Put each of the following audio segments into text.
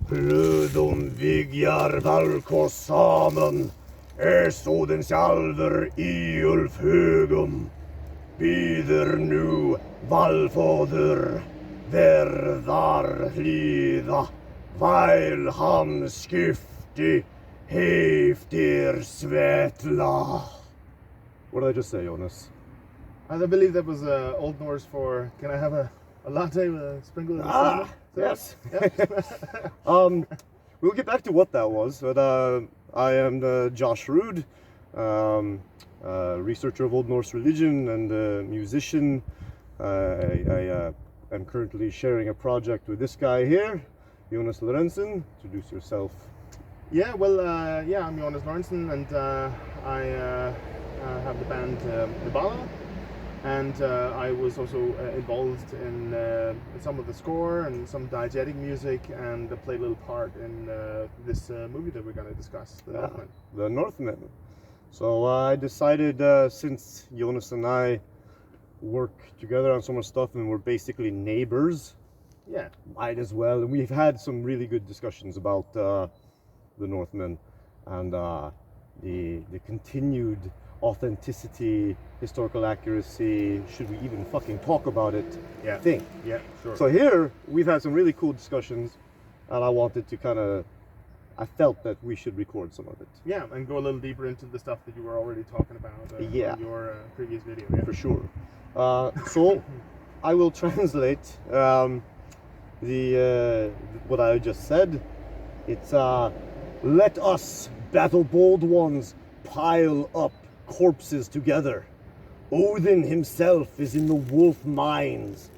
Plödum vigjar valkos samen, Sodens alver i ulfhögum, Byder nu valfoder, verðar hlýða, Weil han skifti, heftir svetla. What did I just say, Jonas? I believe that was Old Norse for, can I have a latte with a sprinkle of cinnamon? Yes. We'll get back to what that was, but I am Josh Rude, researcher of Old Norse religion and musician. I am currently sharing a project with this guy here, Jonas Lorentzen. Introduce yourself. Yeah, well, I'm Jonas Lorentzen, and I have the band Nebala, and I was also involved in some of the score and some diegetic music, and played a little part in this movie that we're going to discuss, The Northman. The Northman. So I decided, since Jonas and I work together on so much stuff and we're basically neighbors, might as well. And we've had some really good discussions about the Northman and the continued authenticity, historical accuracy, should we even fucking talk about it thing. Yeah, sure. So here we've had some really cool discussions, and I wanted to I felt that we should record some of it. Yeah, and go a little deeper into the stuff that you were already talking about in your previous video. Yeah. For sure. So I will translate what I just said. It's let us, battle bold ones, pile up corpses together. Odin himself is in the wolf mines.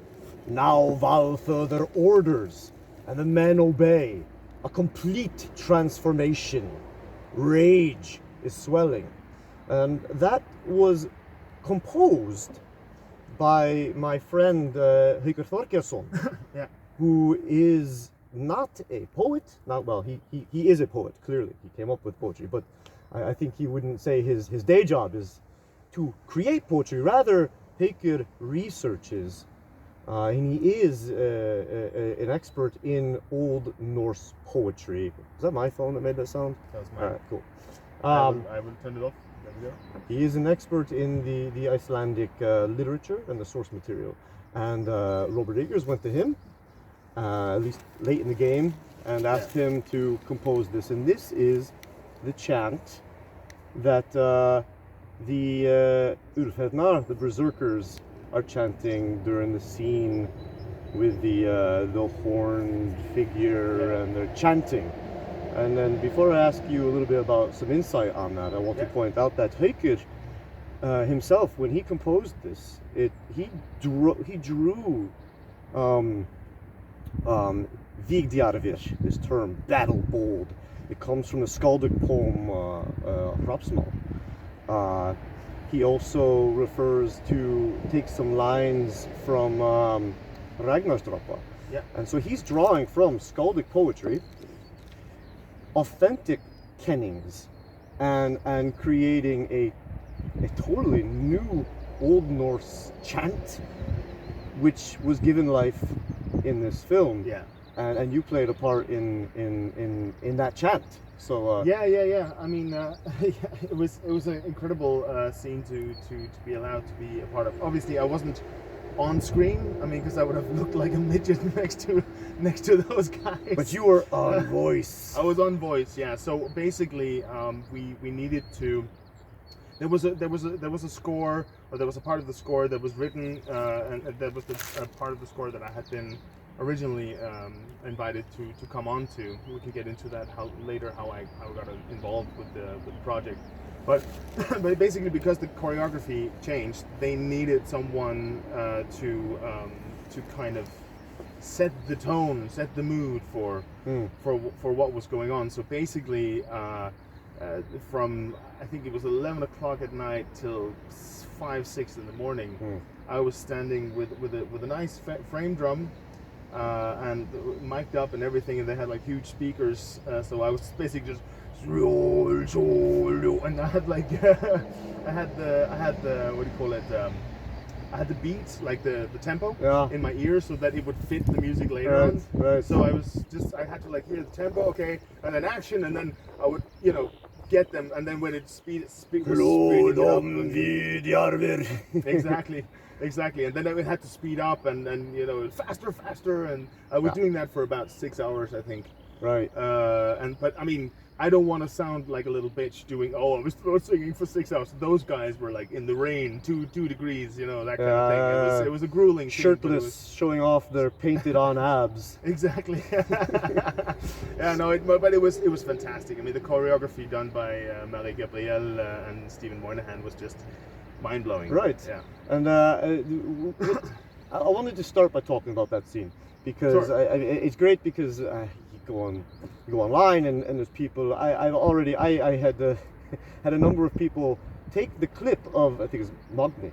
Now Valfurther orders, and the men obey. A complete transformation. Rage is swelling. And that was composed by my friend Haukur Þorgeirsson, who is not a poet. He is a poet, clearly. He came up with poetry, but I think he wouldn't say his day job is to create poetry. Rather, Haukur researches, and he is an expert in Old Norse poetry. Is that my phone that made that sound? That was mine. All right, cool. I will turn it off. There we go. He is an expert in the Icelandic literature and the source material. And Robert Eggers went to him, at least late in the game, and asked him to compose this. And this is the chant that the Ulfhednar, the berserkers, are chanting during the scene with the horned figure, and they're chanting. And then before I ask you a little bit about some insight on that, I want to point out that Haukur himself, when he composed this, he drew Vigdjarvir, this term, battle bold. It comes from the skaldic poem Hrafsmal. He also takes some lines from Ragnarsdropa. Yeah. And so he's drawing from skaldic poetry, authentic kennings, and creating a totally new Old Norse chant, which was given life in this film. Yeah. And you played a part in that chant. So yeah. I mean, it was an incredible scene to be allowed to be a part of. Obviously, I wasn't on screen. I mean, because I would have looked like a midget next to those guys. But you were on voice. I was on voice, yeah. So basically, we needed to. There was a score, or there was a part of the score that was written, and that was a part of the score that I had been originally invited to come on to. We can get into that later how I got involved with the project. But basically, because the choreography changed, they needed someone to kind of set the tone, set the mood for what was going on. So basically, from I think it was 11 o'clock at night till 5-6 in the morning, I was standing with a nice frame drum. And mic'd up and everything, and they had like huge speakers. So I was basically just and I had like I had the what do you call it? I had the beats, like the tempo, Yeah. in my ears, so that it would fit the music later on. Right. So I had to like hear the tempo, okay, and then action, and then I would, you know, get them, and then when it was speeding it up, exactly, and then I had to speed up, and you know, faster, and I was doing that for about 6 hours, I think. Right. But I mean, I don't want to sound like a little bitch doing, I was throat singing for 6 hours. Those guys were like in the rain, 2 degrees, you know, that kind of thing. It was a grueling shirtless, thing, showing off their painted on abs. Exactly. Yeah, no, but it was fantastic. I mean, the choreography done by Marie Gabriel and Stephen Moynihan was just mind blowing. Right. Yeah. And I wanted to start by talking about that scene because Sure. it's great because you go online and there's people. I had had a number of people take the clip of, I think it's Magne.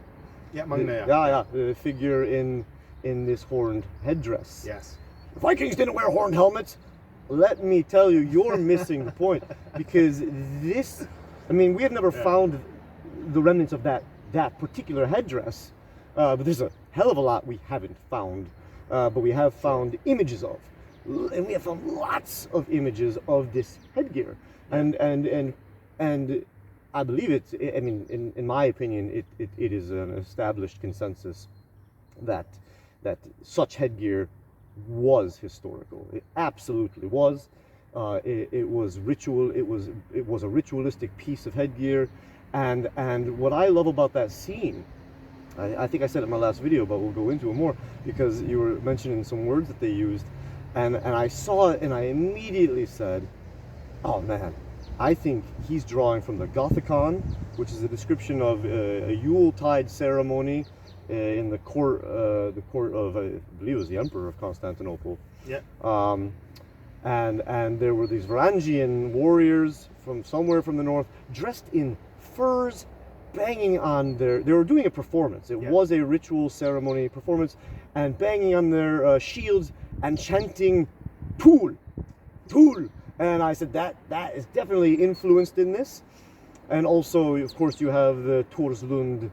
Yeah, Magne. The figure in this horned headdress. Yes. The Vikings didn't wear horned helmets. Let me tell you, you're missing the point, because this, I mean, we have never found the remnants of that particular headdress, but there's a hell of a lot we haven't found, but we have found images of, and we have found lots of images of this headgear, and I believe it's, I mean, in my opinion, it is an established consensus that such headgear was historical. It absolutely was. It was ritual. It was a ritualistic piece of headgear, and what I love about that scene, I think I said it in my last video, but we'll go into it more because you were mentioning some words that they used, and I saw it and I immediately said, oh man, I think he's drawing from the Gothicon, which is a description of a Yuletide ceremony in the court of, I believe it was the Emperor of Constantinople. Yeah. And there were these Varangian warriors from somewhere from the north, dressed in furs, banging on they were doing a performance. It was a ritual ceremony performance, and banging on their shields and chanting Tool. And I said that is definitely influenced in this. And also, of course, you have the Torslund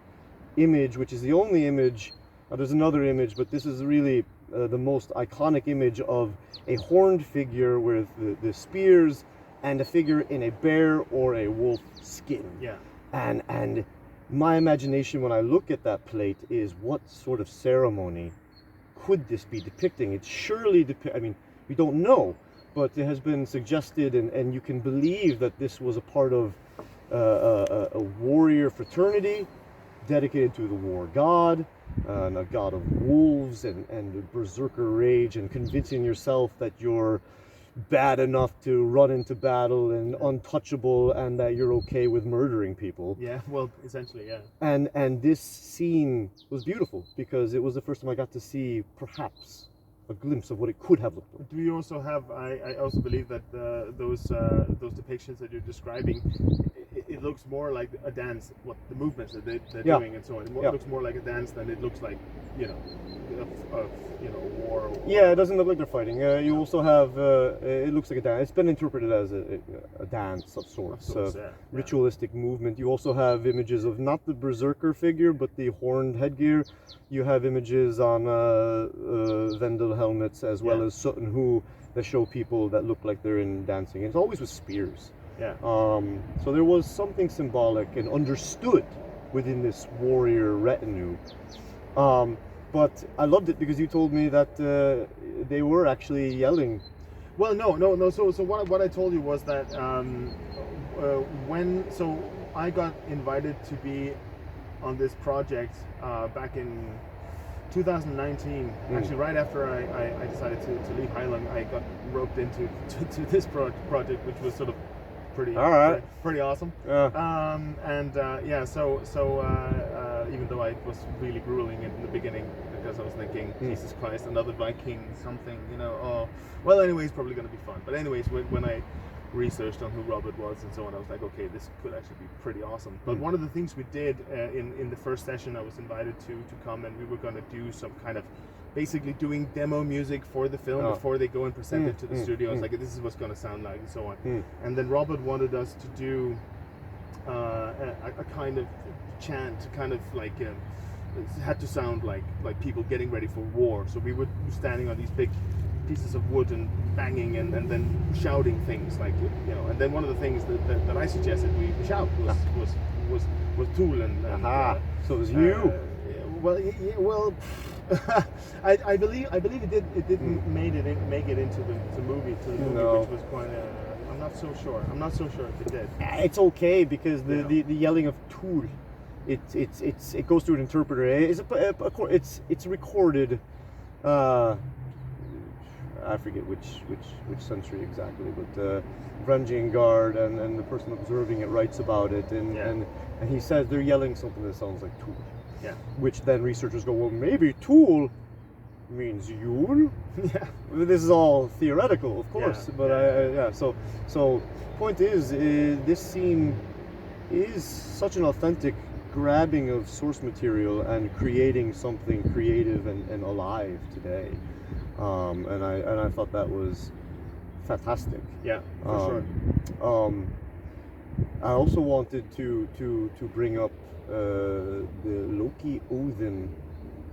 Image, which is the only image. There's another image, but this is really the most iconic image of a horned figure with the spears and a figure in a bear or a wolf skin. Yeah. And my imagination when I look at that plate is, what sort of ceremony could this be depicting? It's surely I mean, we don't know, but it has been suggested, and you can believe that this was a part of a warrior fraternity dedicated to the war god, and a god of wolves and berserker rage, and convincing yourself that you're bad enough to run into battle and untouchable, and that you're okay with murdering people. Yeah, well, essentially, yeah. And this scene was beautiful because it was the first time I got to see perhaps a glimpse of what it could have looked like. Do you also have? I also believe that those depictions that you're describing, it looks more like a dance. What the movements that they're doing and so on. It looks more like a dance than it looks like, you know, a war. Yeah, it doesn't look like they're fighting. You also have it looks like a dance. It's been interpreted as a dance of sorts, ritualistic movement. You also have images of not the berserker figure, but the horned headgear. You have images on Viking helmets as well as Sutton Hoo that show people that look like they're in dancing. It's always with spears. Yeah. So there was something symbolic and understood within this warrior retinue. But I loved it because you told me that they were actually yelling. Well, no. So what I told you was that when I got invited to be on this project back in 2019, actually right after I decided to leave Highland, I got roped into this project, which was sort of pretty awesome. So even though I was really grueling in the beginning, because I was thinking, Jesus Christ, another Viking something, you know. Oh, well, anyway, it's probably going to be fun. But anyways, when I researched on who Robert was and so on, I was like, okay, this could actually be pretty awesome. But one of the things we did in the first session, I was invited to come, and we were going to do some kind of basically doing demo music for the film before they go and present it to the studio. I was like, this is what's going to sound like and so on. And then Robert wanted us to do a kind of chant, kind of like had to sound like people getting ready for war. So we would be standing on these big pieces of wood and banging and then shouting things like, you know. And then one of the things that I suggested we shout was Tool and so it was you. Well, I believe it didn't make it into the movie, which was quite. I'm not so sure if it did. It's okay because the yelling of Tool, it goes through an interpreter. It's recorded. I forget which century exactly, but Varangian Guard and the person observing it writes about it, and he says they're yelling something that sounds like Tool. Yeah. Which then researchers go, well, maybe Tool means Yule. Yeah. This is all theoretical, of course, but So, point is, this scene is such an authentic grabbing of source material and creating something creative and alive today. And I thought that was fantastic. Yeah, for sure. I also wanted to bring up the Loki Odin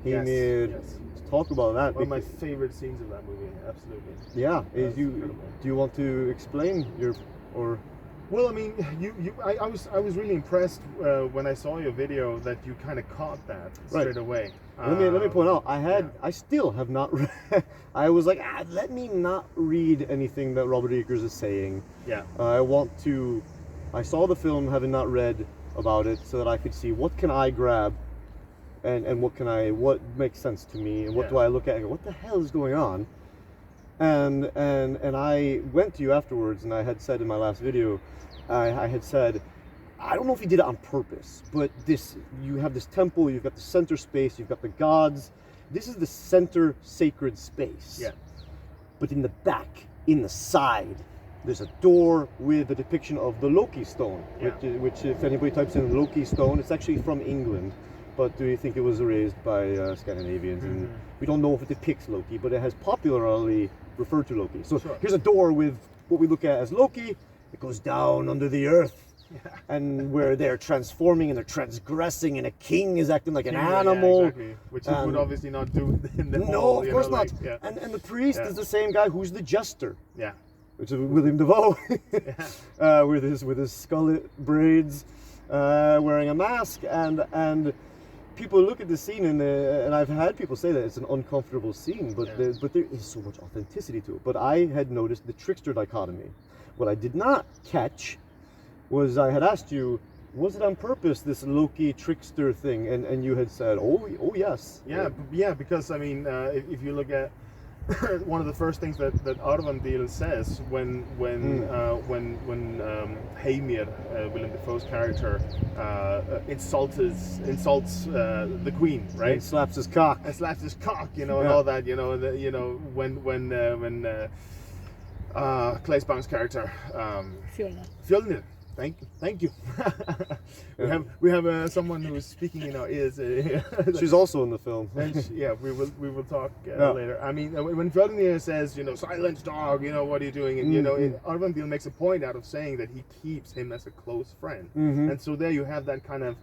Heimir. Yes. To talk about that. One of my favorite scenes of that movie. Absolutely. Yeah. Incredible. Do you want to explain or? Well, I mean, I was really impressed when I saw your video that you kind of caught that straight away. Let me point out, I still have not read. I was like, let me not read anything that Robert Eggers is saying. Yeah. I saw the film having not read about it so that I could see what can I grab and what makes sense to me and what do I look at and go, what the hell is going on? And I went to you afterwards and I had said in my last video, I had said, I don't know if he did it on purpose, but you have this temple, you've got the center space, you've got the gods. This is the center sacred space. Yeah. But in the back, in the side, there's a door with a depiction of the Loki stone, which if anybody types in Loki stone, it's actually from England. But do you think it was erased by Scandinavians? Mm-hmm. And we don't know if it depicts Loki, but it has popularly referred to Loki. So here's a door with what we look at as Loki. It goes down under the earth. Yeah. And where they're transforming and they're transgressing, and a king is acting like an animal. Yeah, exactly. Which he would obviously not do in the hall. No, of course not. And the priest is the same guy who's the jester. Yeah. Which is William Dafoe. with his skullet braids, wearing a mask, and people look at the scene and I've had people say that it's an uncomfortable scene, but there is so much authenticity to it. But I had noticed the trickster dichotomy. What I did not catch was I had asked you, was it on purpose, this Loki trickster thing? And you had said, oh yes. Yeah, because I mean, if you look at one of the first things that Arvandil says when Heimir, Willem Dafoe's character, insults the queen, right? And slaps his cock. And and all that, when Claes Bang's character, Fjölnir. Thank you. we have someone who is speaking in our ears. She's also in the film. And we will talk later. I mean, when Fjölnir says, silence dog, what are you doing? And Arvandil makes a point out of saying that he keeps him as a close friend. Mm-hmm. And so there you have that kind of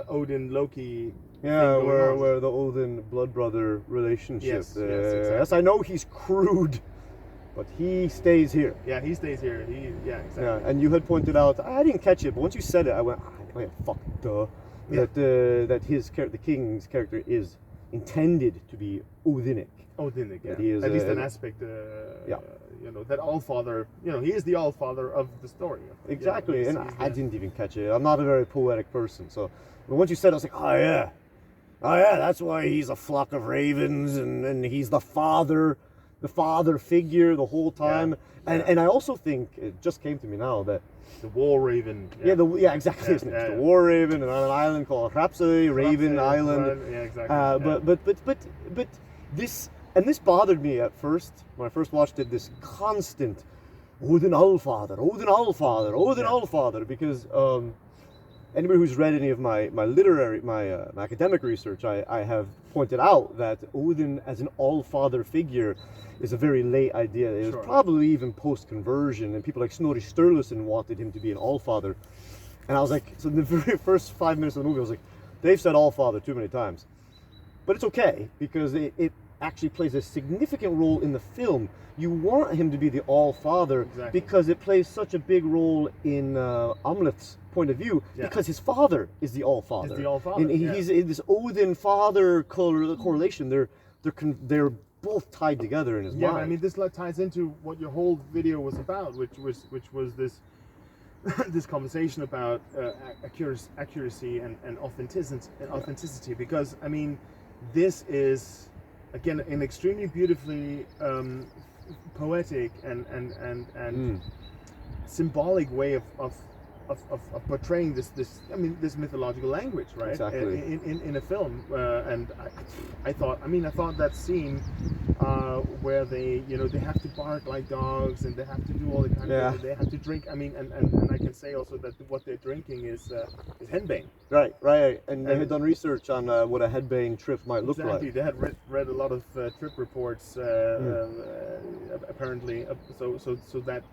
Odin Loki. Yeah, where the Odin blood brother relationship. Yes, exactly. Yes, I know he's crude. But he stays here. Yeah, he stays here. Exactly. Yeah, and you had pointed out, I didn't catch it, but once you said it, I went, fuck, duh. Yeah. That the king's character is intended to be Odinic. Odinic, yeah. That he is, at least an aspect, that Allfather, he is the Allfather of the story. Exactly, and I didn't even catch it. I'm not a very poetic person, so but once you said it, I was like, oh yeah, that's why he's a flock of ravens, and he's the father figure the whole time. And I also think it just came to me now that the War Raven. Exactly. His name's the War Raven, and on an island called Rhapsody Raven Island. Yeah, exactly. But this bothered me at first when I first watched it. This constant Odin Allfather, because anybody who's read any of my academic research, I have pointed out that Odin as an all-father figure is a very late idea. It was probably even post-conversion, and people like Snorri Sturluson wanted him to be an all-father. And I was like, so in the very first 5 minutes of the movie, I was like, They've said All Father too many times. But it's okay, because it actually plays a significant role in the film. You want him to be the All Father because it plays such a big role in Amlet's point of view, because his father is the All Father. Is the All Father. And he's in this Odin father correlation. They're both tied together in his mind. Yeah, I mean, this ties into what your whole video was about, which was this this conversation about accuracy and authenticity. Because I mean, this is again an extremely beautifully poetic and symbolic way of portraying this mythological language, right? Exactly. In a film, and I thought that scene where they have to bark like dogs and they have to do all the kind of, they have to drink. I mean, and I can say also that what they're drinking is Headbang. Right. And they had done research on what a Headbang trip might look like. Exactly. They had read a lot of trip reports, apparently. So that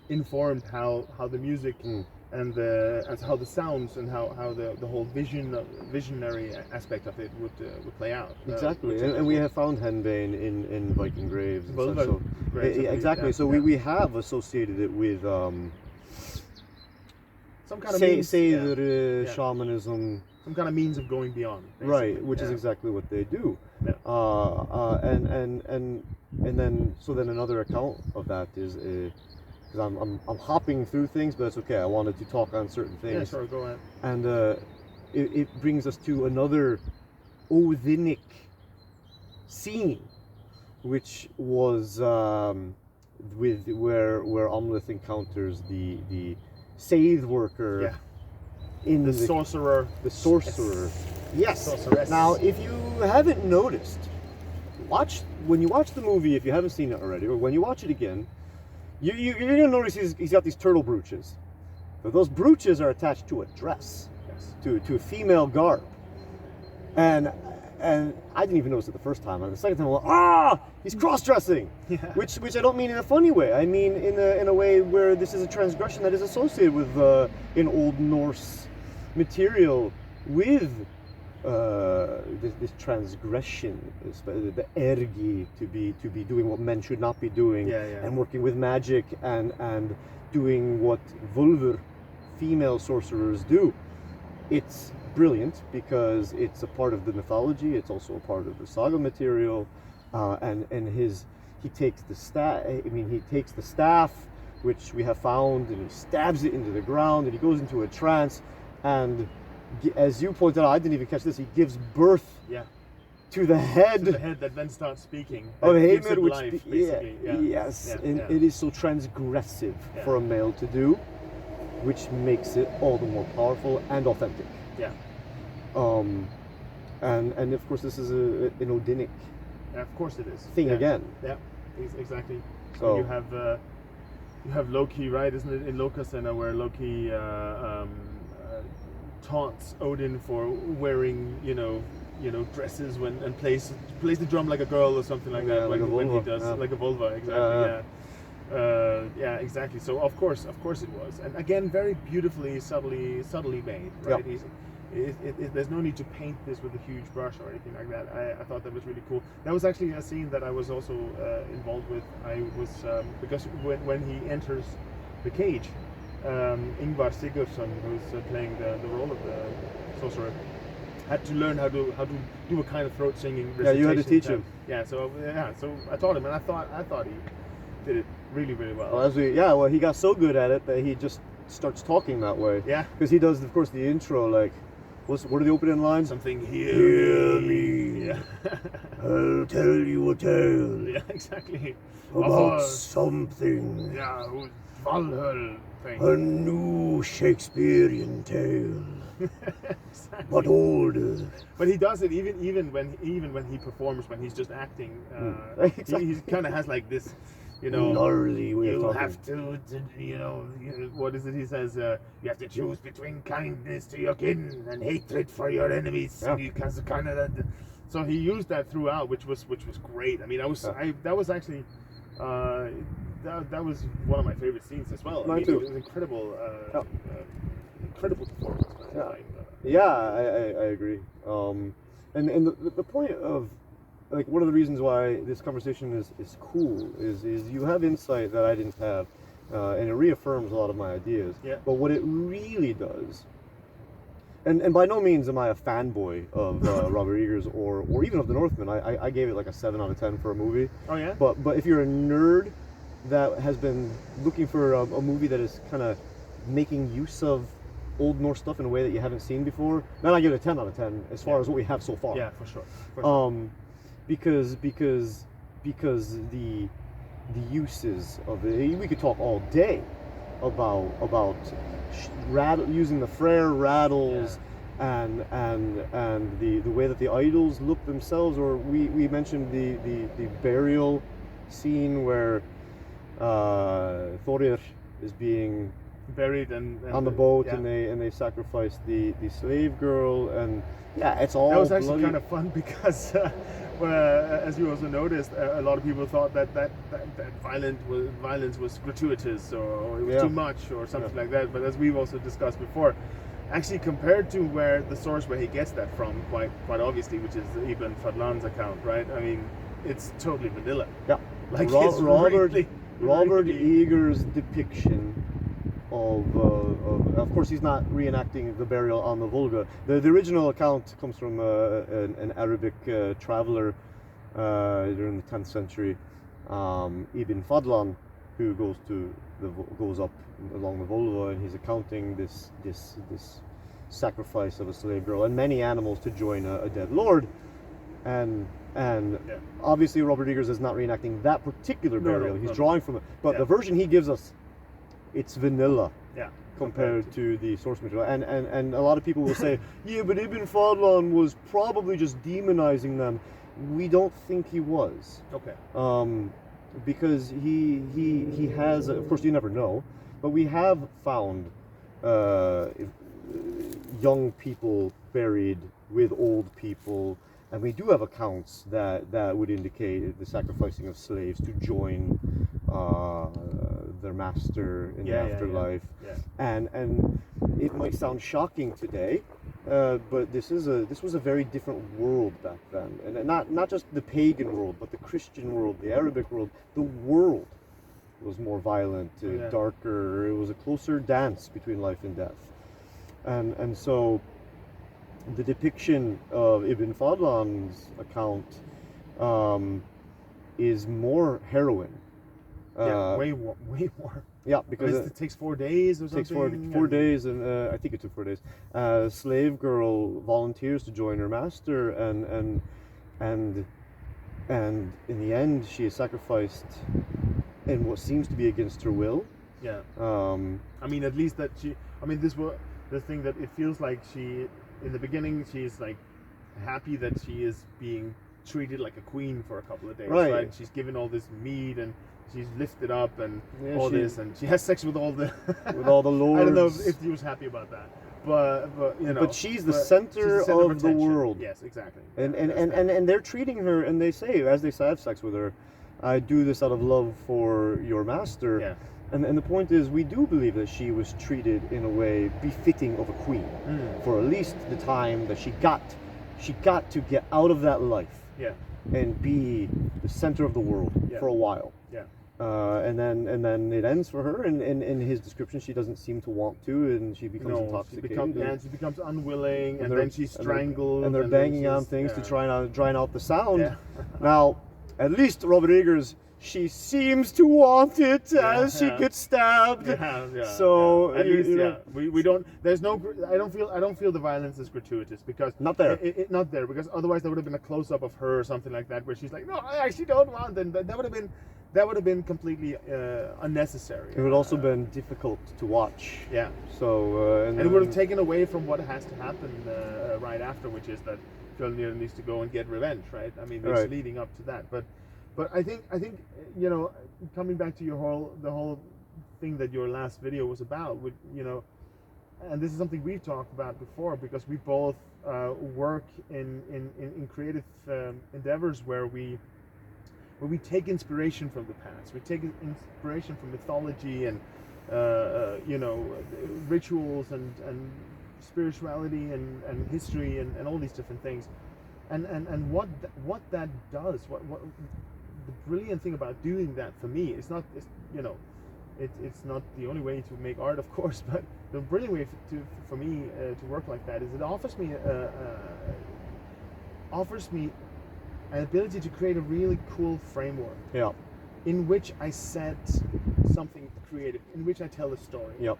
informed how the music and how the sounds and how the whole visionary aspect of it would play out. Exactly, and we have found Headbang in Viking graves. And such, so exactly. Yeah, so we have associated it with some kind of shamanism. Some kind of means of going beyond. Basically. Right, which is exactly what they do. Yeah. And then another account of that is because I'm hopping through things, but it's okay. I wanted to talk on certain things. Yeah, sure, go ahead. And it brings us to another Odinic scene, which was with where Amleth encounters the Scythe worker. In the sorcerer. The sorcerer. Yes. Sorceress. Now, if you haven't noticed, when you watch the movie, if you haven't seen it already, or when you watch it again, you're going to notice he's got these turtle brooches. But those brooches are attached to a dress, to a female garb. And I didn't even notice it the first time. And the second time, I'm like, he's cross-dressing! Yeah. Which I don't mean in a funny way. I mean in a way where this is a transgression that is associated with in Old Norse material with this transgression, the ergi, to be doing what men should not be doing, and working with magic and doing what vulvar female sorcerers do. It's brilliant because it's a part of the mythology. It's also a part of the saga material, and he takes the staff. He takes the staff, which we have found, and he stabs it into the ground, and he goes into a trance. And as you pointed out, I didn't even catch this. He gives birth to the head. To the head that then starts speaking. Of Haemir, which life, it is so transgressive for a male to do, which makes it all the more powerful and authentic. Yeah. And of course this is an Odinic. Yeah, of course it is. Thing again. Yeah, exactly. So you have Loki, right? Isn't it in Lokasena where Loki taunts Odin for wearing, dresses and plays the drum like a girl or something like that when he does like a vulva, exactly. Exactly. So of course it was, and again very beautifully, subtly made, right? There's no need to paint this with a huge brush or anything like that. I thought that was really cool. That was actually a scene that I was also involved with. I was because when he enters the cage, Ingvar Sigurdsson, who's playing the role of the sorcerer, had to learn how to do a kind of throat singing recitation. Yeah, you had to teach him. So I taught him, and I thought he did it really, really well. Well, he got so good at it that he just starts talking that way. Yeah. Because he does, of course, the intro, like, what are the opening lines? Something hear me. Yeah. I'll tell you a tale. Yeah, exactly. About something. Yeah, Valhalla thing. A new Shakespearean tale. Exactly. But older. But he does it even when he performs, when he's just acting. Exactly. He kind of has like this, gnarly way of you talking. have to, what is it he says? You have to choose between kindness to your kin and hatred for your enemies. Yeah. Because kind of that. So he used that throughout, which was great. I mean, that was actually. That was one of my favorite scenes as well. Mine too. It was incredible, incredible performance. Yeah, I agree. And the point of, like, one of the reasons why this conversation is cool is you have insight that I didn't have, and it reaffirms a lot of my ideas. Yeah. But what it really does, and by no means am I a fanboy of Robert Eggers or even of the Northman. I gave it like a 7 out of 10 for a movie. Oh yeah. But if you're a nerd that has been looking for a movie that is kind of making use of Old Norse stuff in a way that you haven't seen before, then I give it a 10 out of 10 as far as what we have so far. Yeah, for sure. For sure. Because the uses of it, we could talk all day about using the Freyr rattles, and the way that the idols look themselves, or we mentioned the burial scene where Thorir is being buried and on the boat, yeah. and they sacrifice the slave girl, and yeah, it's all that was actually bloody. kind of fun because as you also noticed, a lot of people thought that violence was gratuitous, or it was too much, or something like that. But as we've also discussed before, actually compared to where the source where he gets that from, quite obviously, which is Ibn Fadlan's account, right? I mean, it's totally vanilla. Yeah, like Robert Eggers' depiction of course he's not reenacting the burial on the Volga. The original account comes from an Arabic traveler during the 10th century, Ibn Fadlan, who goes up along the Volga, and he's accounting this sacrifice of a slave girl and many animals to join a dead lord, and obviously Robert Eggers is not reenacting that particular burial. He's drawing from it, but the version he gives us, it's vanilla compared to the source material, and a lot of people will say, yeah, but Ibn Fadlan was probably just demonizing them. We don't think he was. Okay. Because he has, of course you never know, but we have found young people buried with old people, and we do have accounts that would indicate the sacrificing of slaves to join their master in the afterlife. Yeah. And it might sound shocking today, but this was a very different world back then, and not just the pagan world, but the Christian world, the Arabic world. The world was more violent, darker. It was a closer dance between life and death, and so the depiction of Ibn Fadlan's account is more harrowing. Way more. Yeah, because it takes 4 days or something. It takes 4 days, and I think it took 4 days. Slave girl volunteers to join her master, and in the end, she is sacrificed in what seems to be against her will. Yeah. I mean, at least that she. I mean, this was the thing that it feels like she. In the beginning, she's like happy that she is being treated like a queen for a couple of days, right? She's given all this meat, and she's lifted up, and all this, and she has sex with all the lords. I don't know if she was happy about that, but you know. But she's the center of the world. Yes, exactly. And they're treating her, and they say, as they have sex with her, I do this out of love for your master. Yeah. And the point is, we do believe that she was treated in a way befitting of a queen for at least the time that she got to get out of that life and be the center of the world for a while. Yeah. And then it ends for her, and in his description, she doesn't seem to want to, and she becomes intoxicated. She becomes unwilling, and then she's strangled. And they're banging on things to try and drown out the sound. Yeah. Now, at least Robert Eggers, she seems to want it as she gets stabbed. So at least, we don't. There's no. I don't feel the violence is gratuitous, because not there. Not there, because otherwise there would have been a close up of her or something like that, where she's like, no, I actually don't want. And that would have been completely unnecessary. It would also been difficult to watch. Yeah. So and it would have taken away from what has to happen right after, which is that Fjölnir needs to go and get revenge, right? I mean, it's leading up to that, but I think you know, coming back to the whole thing that your last video was about, with, you know, and this is something we've talked about before, because we both work in creative endeavors where we take inspiration from the past. We take inspiration from mythology and you know, rituals and spirituality and history and all these different things, and what that does, what the brilliant thing about doing that for me is not, it's not the only way to make art, of course, but the brilliant way for me to work like that is it offers me an ability to create a really cool framework. Yeah. In which I set something creative, in which I tell a story. Yep.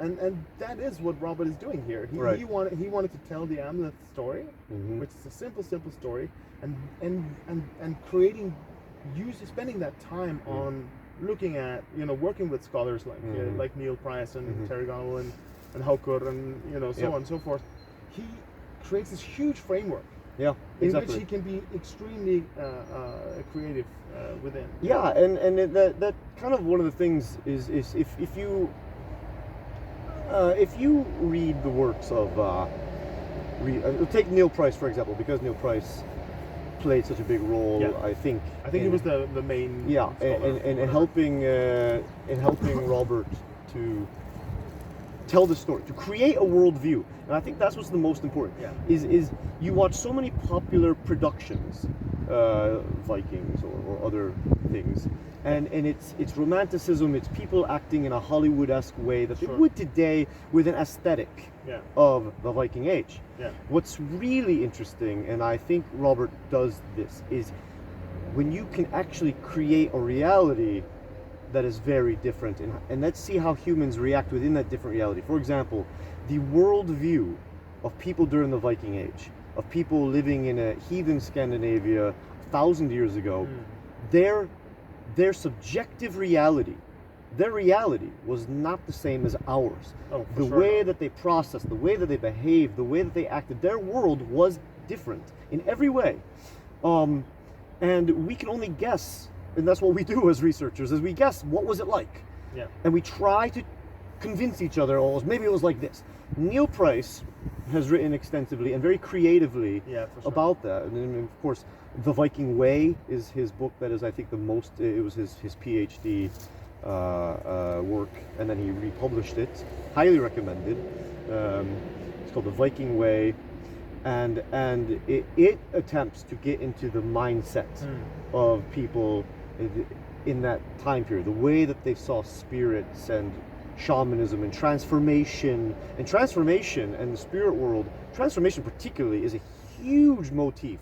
And that is what Robert is doing here. He wanted to tell the Amulet story, which is a simple story, and creating, spending that time on looking at, working with scholars like Neil Price and Terry Gonnell and Haukur and so on and so forth. He creates this huge framework. Yeah, exactly. In which he can be extremely creative within. Yeah, and that kind of one of the things is if you read the works of take Neil Price for example, because Neil Price played such a big role. Yeah. I think he was the main. Yeah, in helping Robert to tell the story, to create a worldview, and I think that's what's the most important. Yeah. Is you watch so many popular productions, Vikings or other things, and it's romanticism, it's people acting in a Hollywood-esque way that they would today with an aesthetic of the Viking Age. Yeah. What's really interesting, and I think Robert does this, is when you can actually create a reality that is very different, and let's see how humans react within that different reality. For example, the worldview of people during the Viking Age, of people living in a heathen Scandinavia 1,000 years ago, their subjective reality, their reality was not the same as ours. The way that they processed, the way that they behaved, the way that they acted, their world was different in every way. And we can only guess. And that's what we do as researchers, is we guess what was it like. Yeah. And we try to convince each other, maybe it was like this. Neil Price has written extensively and very creatively about that. And then, of course, The Viking Way is his book that is, I think, the most, it was his PhD work, and then he republished it. Highly recommended. It's called The Viking Way. And it attempts to get into the mindset of people in that time period, the way that they saw spirits and shamanism and transformation and the spirit world. Transformation particularly is a huge motif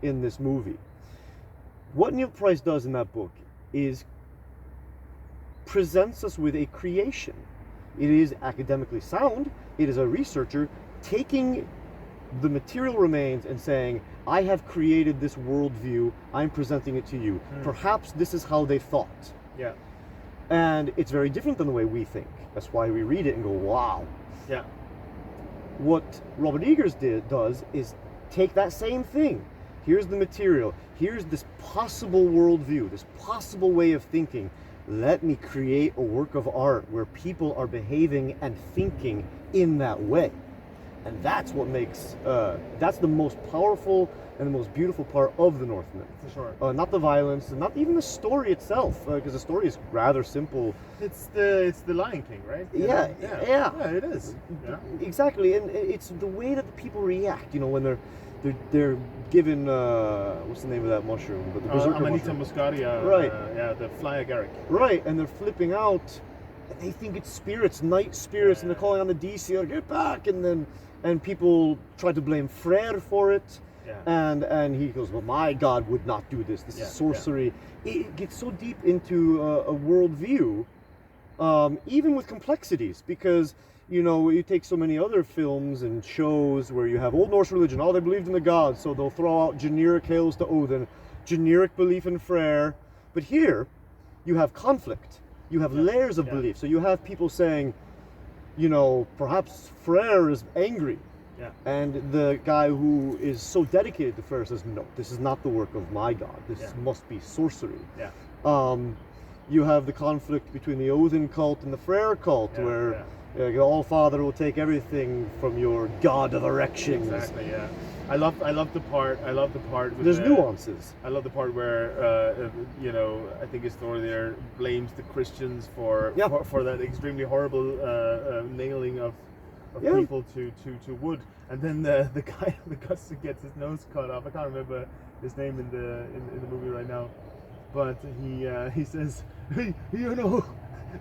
in this movie. What Neil Price does in that book is presents us with a creation. It is academically sound. It is a researcher taking the material remains and saying, I have created this worldview, I'm presenting it to you. Perhaps this is how they thought. Yeah. And it's very different than the way we think. That's why we read it and go, wow. Yeah. What Robert Eggers does is take that same thing. Here's the material. Here's this possible worldview, this possible way of thinking. Let me create a work of art where people are behaving and thinking in that way. And that's what makes, that's the most powerful and the most beautiful part of the Northman. For sure. Not the violence, and not even the story itself, because the story is rather simple. It's the Lion King, right? Yeah, Yeah, it is. Yeah. Exactly, and it's the way that the people react. When they're given what's the name of that mushroom? But the berserker Amanita mushroom. muscaria. Right. The fly agaric. Right, and they're flipping out. And they think it's spirits, night spirits, and they're calling on the DC, like, get back, and people try to blame Freyr for it. Yeah. And he goes, well, my God would not do this. This is sorcery. Yeah. It gets so deep into a worldview, even with complexities, because, you take so many other films and shows where you have Old Norse religion, they believed in the gods, so they'll throw out generic hails to Odin, generic belief in Freyr. But here, you have conflict. You have layers of belief. So you have people saying, perhaps Freyr is angry. Yeah. And the guy who is so dedicated to Freyr says, no, this is not the work of my god. This must be sorcery. Yeah. You have the conflict between the Odin cult and the Freyr cult, where the All-Father will take everything from your god of erections. Exactly, yeah. I love the part. With there's nuances. I love the part where I think his story there blames the Christians for that extremely horrible nailing of of Yeah. people to wood, and then the guy gets his nose cut off. I can't remember his name in the movie right now, but he says, hey, you know,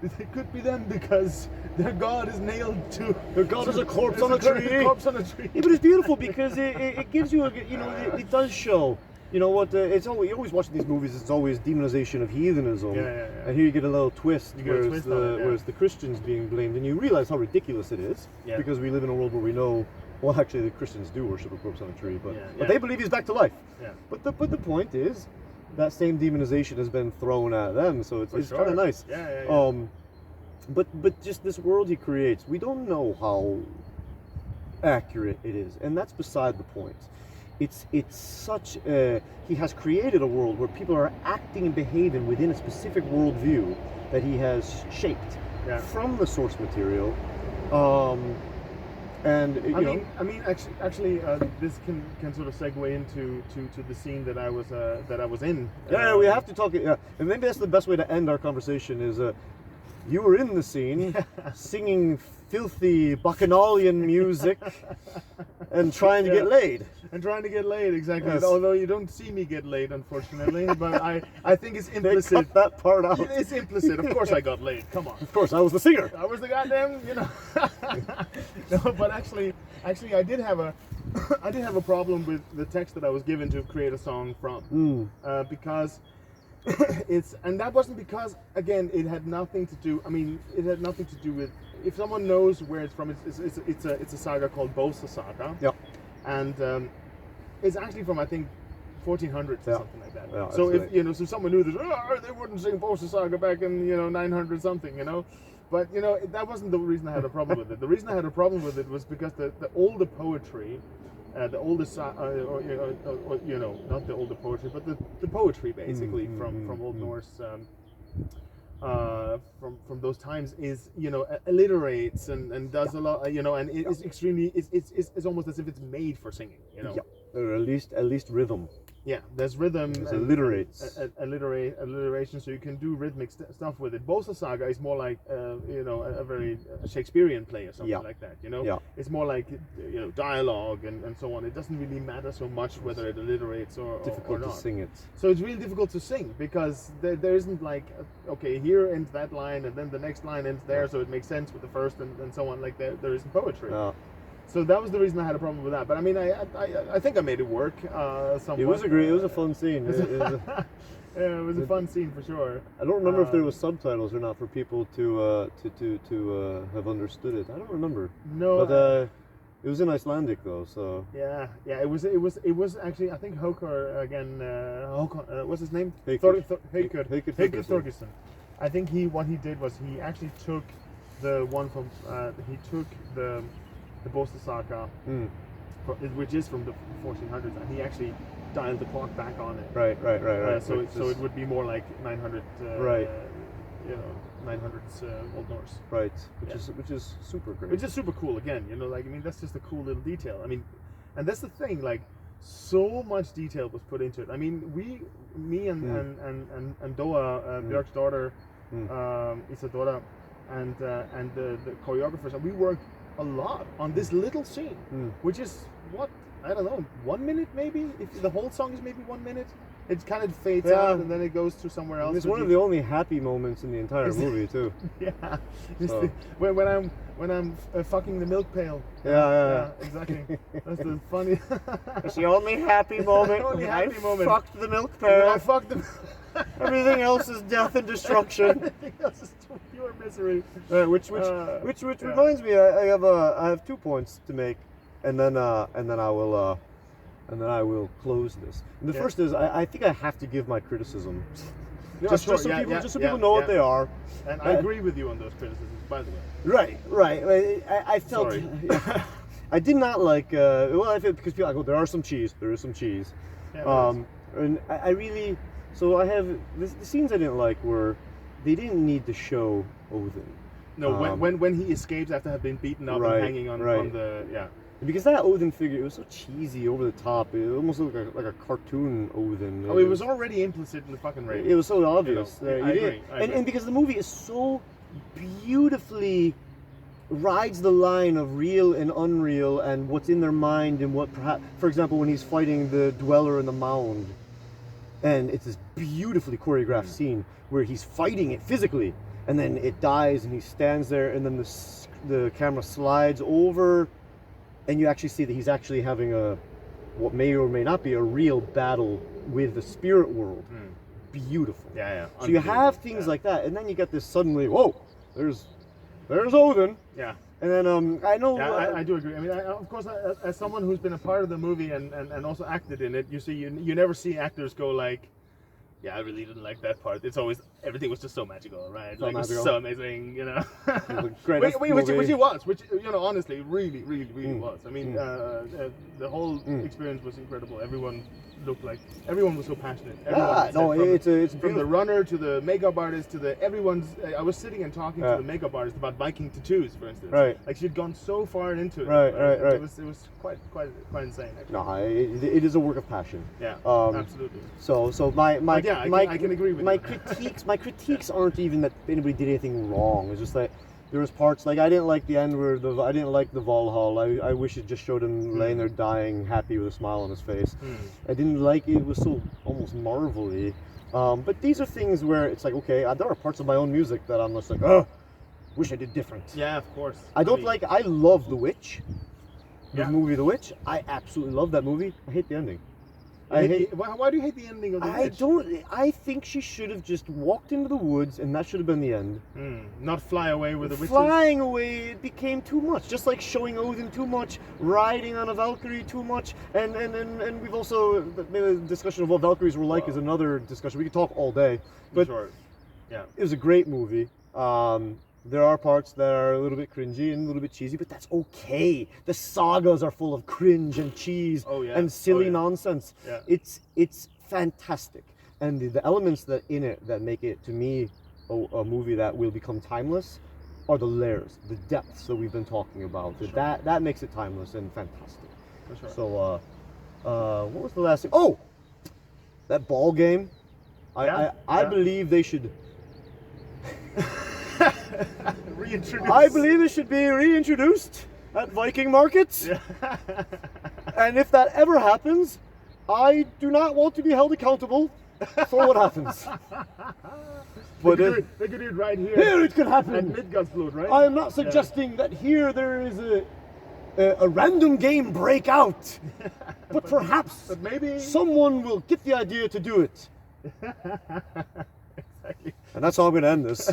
it could be them because their god is nailed to. Their god is a corpse on a tree. Corpse on a tree. Yeah, but it's beautiful because it gives you it does show. You know what? It's always, you're always watching these movies. It's always demonization of heathenism, Yeah. and here you get a little twist, You get a where twist it's on it, yeah. where it's the Christians being blamed, and you realize how ridiculous it is, Yeah. because we live in a world where we know. Well, actually, the Christians do worship a corpse on a tree, but Yeah. they believe he's back to life. Yeah. But the point is, that same demonization has been thrown at them, so it's Sure. kind of nice. Yeah. But just this world he creates, we don't know how accurate it is, and that's beside the point. It's such he has created a world where people are acting and behaving within a specific worldview that he has shaped from the source material. And I mean, actually, this can sort of segue into the scene that I was in. Yeah, we have to talk. Yeah, and maybe that's the best way to end our conversation. Is you were in the scene, singing filthy bacchanalian music, and trying to get laid. And trying to get laid, exactly. Yes. Although you don't see me get laid, unfortunately, but I think it's They implicit. cut that part out. It's implicit. Of course, I got laid. Come on. Of course, I was the singer. I was the goddamn, you know. No, but actually, I did have a problem with the text that I was given to create a song from, because and that wasn't because, again, it had nothing to do. I mean, it had nothing to do with. If someone knows where it's from, it's a saga called Bosa Saga. Yeah. And it's actually from, I think, 1400s or something like that. Yeah, so that's if so someone knew this, they wouldn't sing Bosa Saga back in 900 something, But that wasn't the reason I had a problem with it. The reason I had a problem with it was because the older poetry, the oldest, not the older poetry, but the poetry basically from Old Norse. From those times is alliterates and does a lot and it is extremely it's almost as if it's made for singing or at least rhythm. Yeah, there's rhythm. There's alliterates. Alliteration, so you can do rhythmic stuff with it. Bosa Saga is more like, a very Shakespearean play or something like that, Yeah. It's more like, dialogue and so on. It doesn't really matter so much whether it alliterates or Difficult not. to sing it. So it's really difficult to sing because there isn't like, okay, here ends that line and then the next line ends there, so it makes sense with the first and so on. Like there isn't poetry. So that was the reason I had a problem with that. But I mean, I think I made it work somewhat. It was a fun scene. Yeah, it was a fun scene for sure. I don't remember if there was subtitles or not for people to have understood it. I don't remember. No. But it was in Icelandic though, so. Yeah. It was actually, I think Håkon again. What's his name? Haukar Þorgeirsson. I think what he did was he actually took the one from the Bosa Saga, which is from the 1400s, and he actually dialed the clock back on it. Right. So it would be more like 900. 900s Old Norse. Right. Which is super great. Which is super cool. Again, that's just a cool little detail. I mean, and that's the thing. Like, so much detail was put into it. I mean, me and Doa, Björk's daughter, Isadora, and the choreographers, and we worked a lot on this little scene, which is I don't know, 1 minute maybe. If the whole song is maybe 1 minute, it kind of fades out and then it goes to somewhere else. It's one of the only happy moments in the entire movie too. Yeah, So. when I'm fucking the milk pail. Yeah. Exactly. That's the funny. It's the only happy moment. Only happy moment. Fucked the milk When pail. I fucked the. Everything else is death and destruction. Everything else is pure misery. Which reminds me, I have 2 points to make, and then I will close this. And the first is I think I have to give my criticism. Just so people know what they are. And I agree with you on those criticisms, by the way. Right. I felt. Sorry. I did not like. I feel because people go, there is some cheese. Yeah, and I really. So I have the scenes I didn't like were they didn't need to show Odin. No, when he escapes after having been beaten up and hanging on the Because that Odin figure, it was so cheesy, over the top. It almost looked like a cartoon Odin. Oh, it was already implicit in the fucking rating. It was so obvious. I agree. And because the movie is so beautifully rides the line of real and unreal and what's in their mind and what perhaps, for example, when he's fighting the dweller in the mound, and it's this beautifully choreographed scene where he's fighting it physically, and then it dies and he stands there, and then the camera slides over, and you actually see that he's actually having what may or may not be a real battle with the spirit world. Beautiful. Yeah. So you have things like that, and then you get this suddenly, whoa, there's Odin. Yeah. And then I know. Yeah, I do agree. I mean, of course, as someone who's been a part of the movie and also acted in it, you never see actors go like, yeah, I really didn't like that part. It's always, everything was just so magical, right? So like magical. It was so amazing, you know. Greatest which movie. it was, which, you know, honestly, really was. I mean, the whole experience was incredible. Everyone was so passionate. It's from the runner to the makeup artist to I was sitting and talking to the makeup artist about Viking tattoos, for instance. Right. Like, she'd gone so far into it. Right. It was quite insane, actually. No, it is a work of passion. Yeah, absolutely. So I can agree with my you. My critiques aren't even that anybody did anything wrong. It's just that there was parts, like, I didn't like the end where I didn't like the Valhalla. I wish it just showed him laying there dying, happy with a smile on his face. I didn't like it. It was so almost Marvel-y. But these are things where it's like, okay, there are parts of my own music that I'm just like, oh, wish I did different. Yeah, of course. I love The Witch. The movie The Witch. I absolutely love that movie. I hate the ending. Why do you hate the ending of The Witch? I think she should have just walked into the woods, and that should have been the end. Not fly away with the witches? Flying away, it became too much. Just like showing Odin too much, riding on a Valkyrie too much, and we've also, maybe the discussion of what Valkyries were like is another discussion. We could talk all day. But sure. Yeah. It was a great movie. There are parts that are a little bit cringy and a little bit cheesy, but that's okay. The sagas are full of cringe and cheese and silly nonsense. Yeah. It's fantastic. And the elements that in it that make it, to me, a movie that will become timeless are the layers, the depths that we've been talking about. Sure. That makes it timeless and fantastic. For sure. So, what was the last thing? Oh! That ball game. I believe they should... Reintroduce. I believe it should be reintroduced at Viking markets. Yeah. And if that ever happens, I do not want to be held accountable for what happens. But they could do it right here. Here it could happen. At Midgårdsblod, right? I am not suggesting that here there is a random game breakout, but perhaps maybe someone will get the idea to do it. Exactly. And that's how I'm going to end this.